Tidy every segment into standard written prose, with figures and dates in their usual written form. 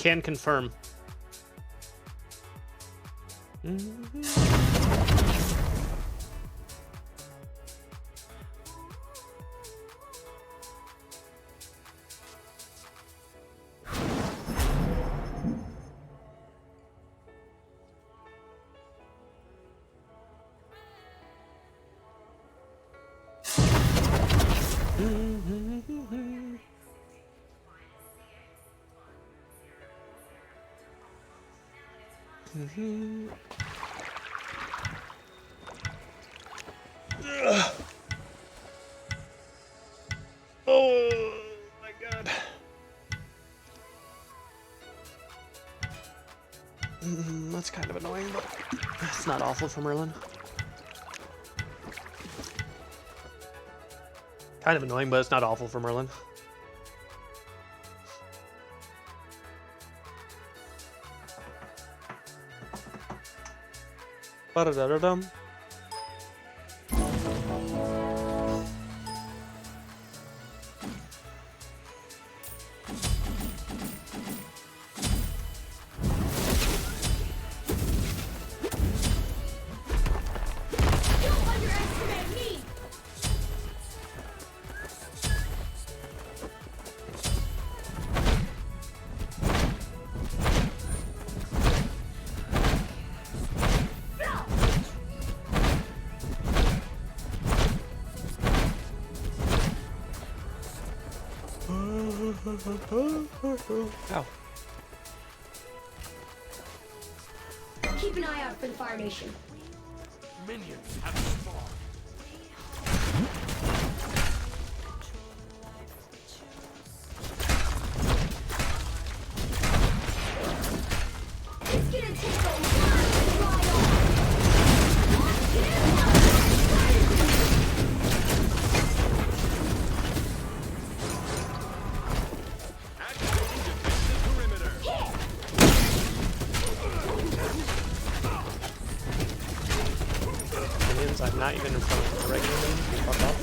can confirm. Oh my god. That's kind of annoying, but it's not awful for Merlin. Kind of annoying, but it's not awful for Merlin. Ba-da-da-da-dum. Ow. Keep an eye out for the Fire Nation. Minions have spawned. It's gonna take a while to dry off. Activating defensive perimeter. Minions, I'm not even in front of the regular minions. Fuck off.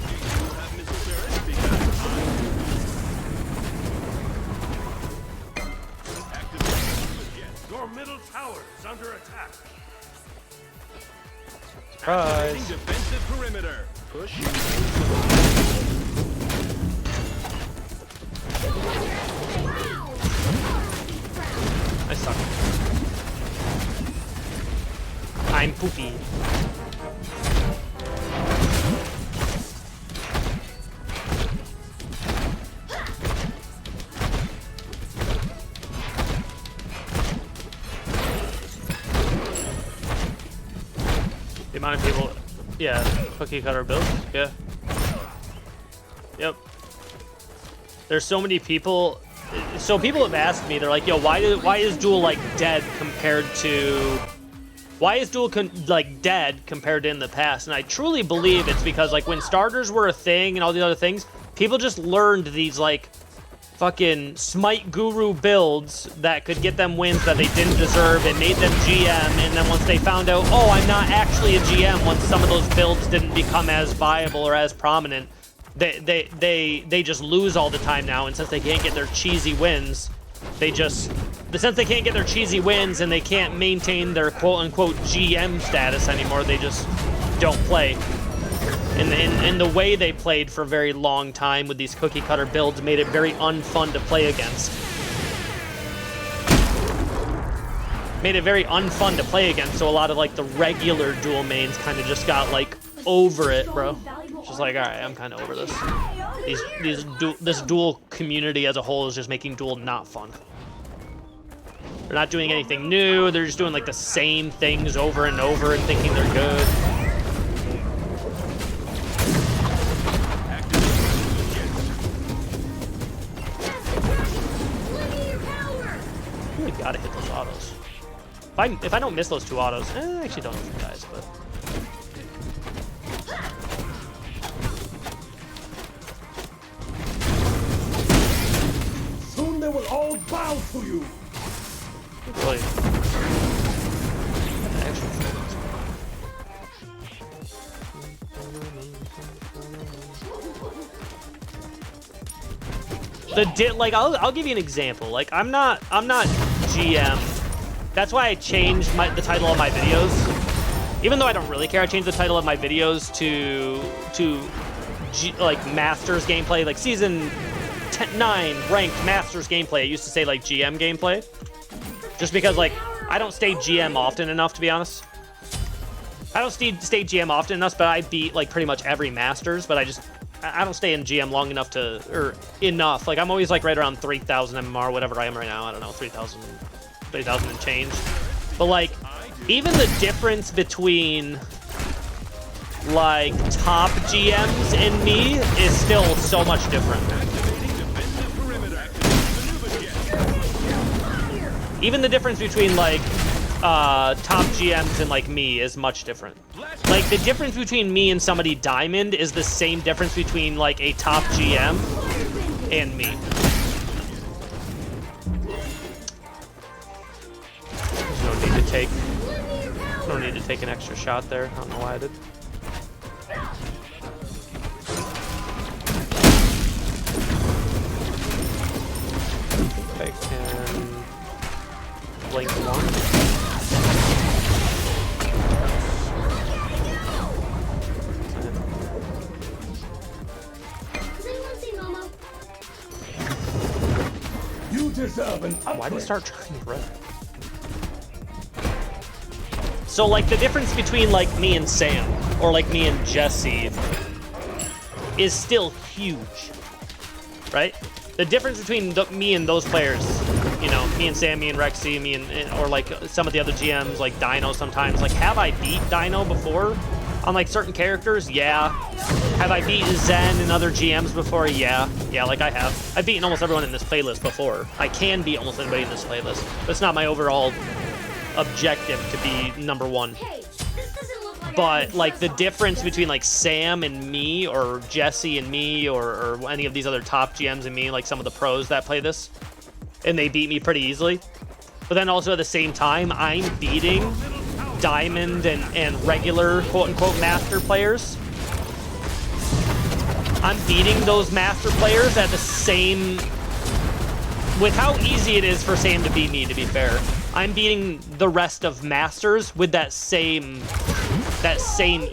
You have Mr. because Activating. Your middle tower is under attack. Surprise. Activating defensive perimeter. Push. I suck. I'm poopy. The amount of people, yeah, cookie cutter builds, yeah. Yep. There's so many people. So people have asked me, they're like, yo, why is Duel like dead compared to, why is Duel like dead compared to in the past? And I truly believe it's because like when starters were a thing and all the other things, people just learned these like fucking Smite guru builds that could get them wins that they didn't deserve and made them GM. And then once they found out, oh, I'm not actually a GM, once some of those builds didn't become as viable or as prominent, they just lose all the time now. And since they can't get their cheesy wins, since they can't get their cheesy wins and they can't maintain their quote-unquote GM status anymore, they just don't play. And the way they played for a very long time with these cookie cutter builds made it very unfun to play against. Made it very unfun to play against, so a lot of like the regular Duel mains kind of just got like over it, bro. Just like, all right, I'm kind of over this. This Duel community as a whole is just making Duel not fun. They're not doing anything new. They're just doing like the same things over and over and thinking they're good. Really gotta hit those autos. If I don't miss those two autos, I actually don't know if it dies, but. Soon they will all bow to you. Really. like I'll give you an example. Like I'm not GM. That's why I changed the title of my videos. Even though I don't really care, I changed the title of my videos to like Masters gameplay, like season 9 ranked Masters gameplay. I used to say like GM gameplay, just because like I don't stay GM often enough, to be honest. I don't stay GM often enough, but I beat like pretty much every Masters, but I don't stay in GM long enough enough. Like I'm always like right around 3,000 MMR, whatever I am right now. I don't know, 3,000 and change. But like, even the difference between like top GMs and me is still so much different. Even the difference between like top GMs and like me is much different. Like the difference between me and somebody Diamond is the same difference between like a top GM and me. No need to take an extra shot there. I don't know why I did. I can blink one. You deserve an upgrade. Why did he start trying to run? So like the difference between like me and Sam or like me and Jesse is still huge, right? The difference between me and those players, you know, me and Sam, me and Rexy, me and or like some of the other GMs like Dino sometimes. Like, have I beat Dino before on like certain characters? Yeah. Have I beaten Zen and other GMs before? Yeah. Yeah, like I have. I've beaten almost everyone in this playlist before. I can beat almost anybody in this playlist, but it's not my overall objective to be #1. But like the difference between like Sam and me or Jesse and me or any of these other top GMs and me, like some of the pros that play this, and they beat me pretty easily. But then also at the same time, I'm beating Diamond and regular quote-unquote master players. I'm beating those master players at the same, with how easy it is for Sam to beat me, to be fair. I'm beating the rest of masters with that same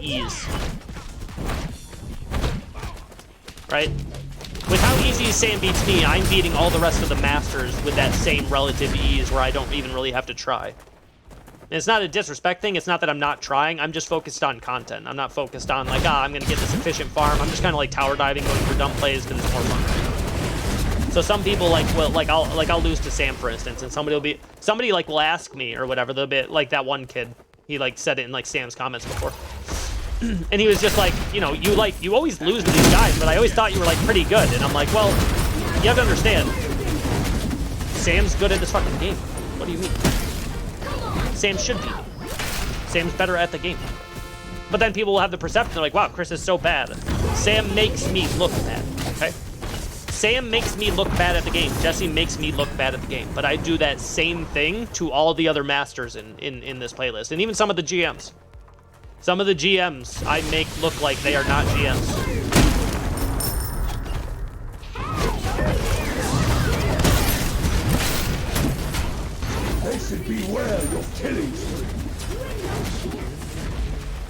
ease. Right? With how easy Sam beats me, I'm beating all the rest of the masters with that same relative ease where I don't even really have to try. And it's not a disrespect thing, it's not that I'm not trying, I'm just focused on content. I'm not focused on like, I'm gonna get this efficient farm. I'm just kind of like tower diving, going for dumb plays because it's more fun. So some people like, well, I'll lose to Sam, for instance, and somebody like will ask me or whatever. They'll be like that one kid. He like said it in like Sam's comments before, and he was just like, you know, you always lose to these guys, but I always thought you were like pretty good. And I'm like, well, you have to understand, Sam's good at this fucking game. What do you mean? Sam should be. Sam's better at the game. But then people will have the perception, they're like, wow, Chris is so bad. Sam makes me look bad. Okay. Sam makes me look bad at the game. Jesse makes me look bad at the game. But I do that same thing to all the other masters in this playlist. And even some of the GMs. Some of the GMs I make look like they are not GMs. They should beware your killing spree.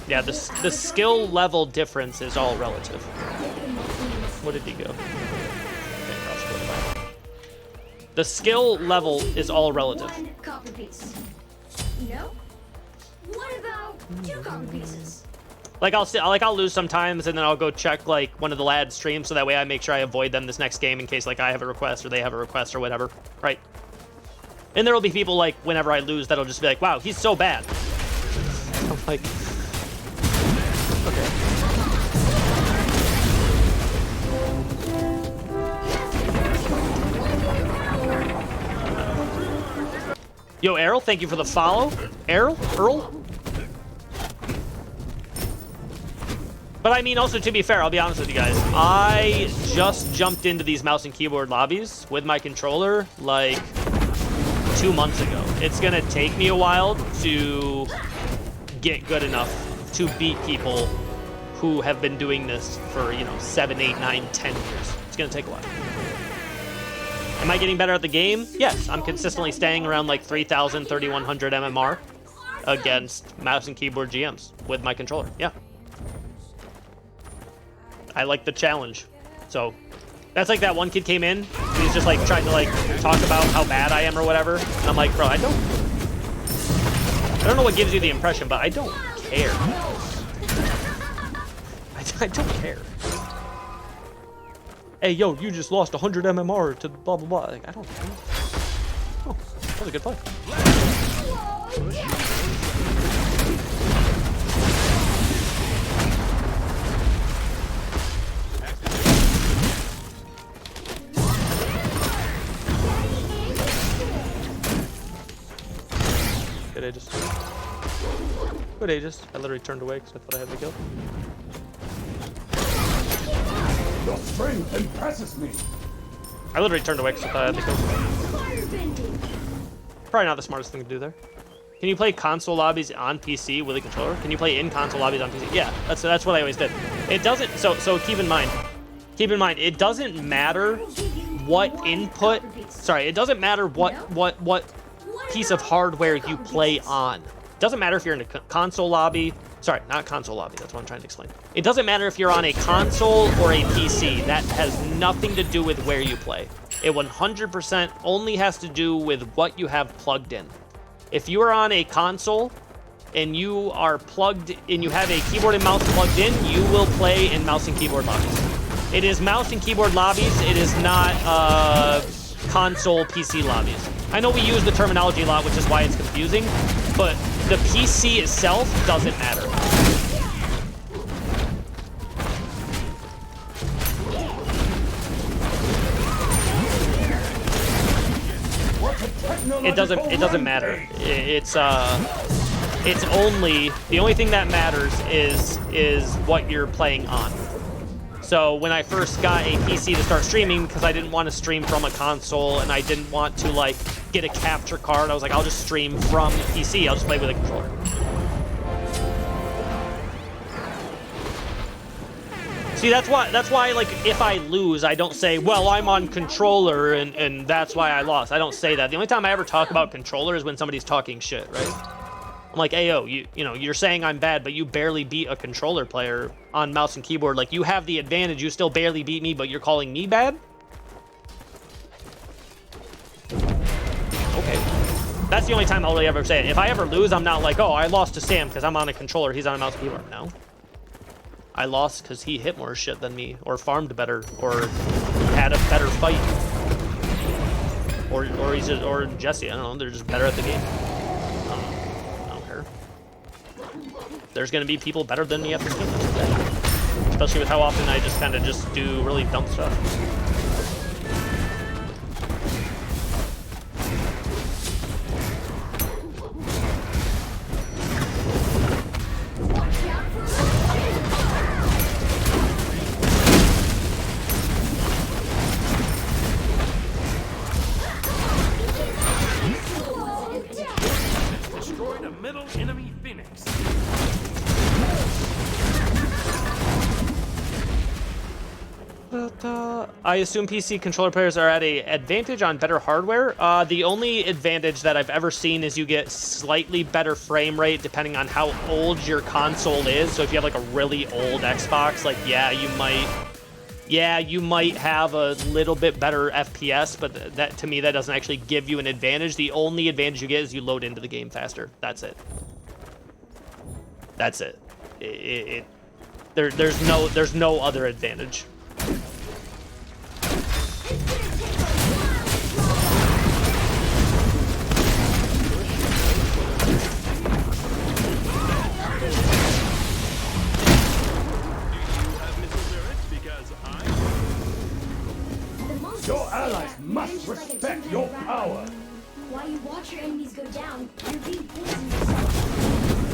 Yeah, the skill level difference is all relative. What did he go? The skill level is all relative. One copper piece. No? What about 2 copper pieces? Like I'll lose sometimes, and then I'll go check like one of the lads' streams, so that way I make sure I avoid them this next game in case like I have a request or they have a request or whatever, right? And there will be people like whenever I lose that'll just be like, "Wow, he's so bad." I'm like, okay. Yo, Errol, thank you for the follow. Earl? But I mean, also, to be fair, I'll be honest with you guys. I just jumped into these mouse and keyboard lobbies with my controller, like, 2 months ago. It's gonna take me a while to get good enough to beat people who have been doing this for, you know, 7, 8, 9, 10 years. It's gonna take a while. Am I getting better at the game? Yes, I'm consistently staying around like 3,000, 3,100 MMR against mouse and keyboard GMs with my controller. Yeah. I like the challenge. So that's like that one kid came in. He's just like trying to like talk about how bad I am or whatever. And I'm like, bro, I don't know what gives you the impression, but I don't care. I don't care. Hey, yo, you just lost 100 MMR to blah, blah, blah. Like, I don't care. Oh, that was a good play. Good Aegis. Good Aegis. I literally turned away because I thought I had the kill. Your strength impresses me. I literally turned away because I thought I had the kill. Probably not the smartest thing to do there. Can you play console lobbies on PC with a controller? Can you play in console lobbies on PC? Yeah, that's what I always did. It doesn't. So keep in mind. It doesn't matter what input. Sorry, it doesn't matter what piece of hardware you play on. It doesn't matter if you're in a console lobby. Sorry, not console lobby. That's what I'm trying to explain. It doesn't matter if you're on a console or a PC. That has nothing to do with where you play. It 100% only has to do with what you have plugged in. If you are on a console and you are plugged and you have a keyboard and mouse plugged in, you will play in mouse and keyboard lobbies. It is mouse and keyboard lobbies. It is not console PC lobbies. I know we use the terminology a lot, which is why it's confusing, but the PC itself doesn't matter. It doesn't matter. It's only the only thing that matters is what you're playing on. So when I first got a PC to start streaming, because I didn't want to stream from a console and I didn't want to like get a capture card, I was like, I'll just stream from PC. I'll just play with a controller. See, that's why like if I lose, I don't say, well, I'm on controller and that's why I lost. I don't say that. The only time I ever talk about controller is when somebody's talking shit, right? I'm like, hey, yo, you know, you're saying I'm bad, but you barely beat a controller player on mouse and keyboard. Like, you have the advantage. You still barely beat me, but you're calling me bad? Okay. That's the only time I'll really ever say it. If I ever lose, I'm not like, oh, I lost to Sam because I'm on a controller. He's on a mouse and keyboard. No. I lost because he hit more shit than me, or farmed better, or had a better fight. Or Jesse, I don't know, they're just better at the game. There's going to be people better than me at this game. Especially with how often I just kind of just do really dumb stuff. Destroyed a middle enemy Phoenix. I assume PC controller players are at an advantage on better hardware. The only advantage that I've ever seen is you get slightly better frame rate depending on how old your console is. So if you have like a really old Xbox, like you might have a little bit better FPS, but that to me that doesn't actually give you an advantage. The only advantage you get is you load into the game faster. That's it. That's it. There's no other advantage. Your allies must respect your power. While you watch your enemies go down, you're being poisoned yourself.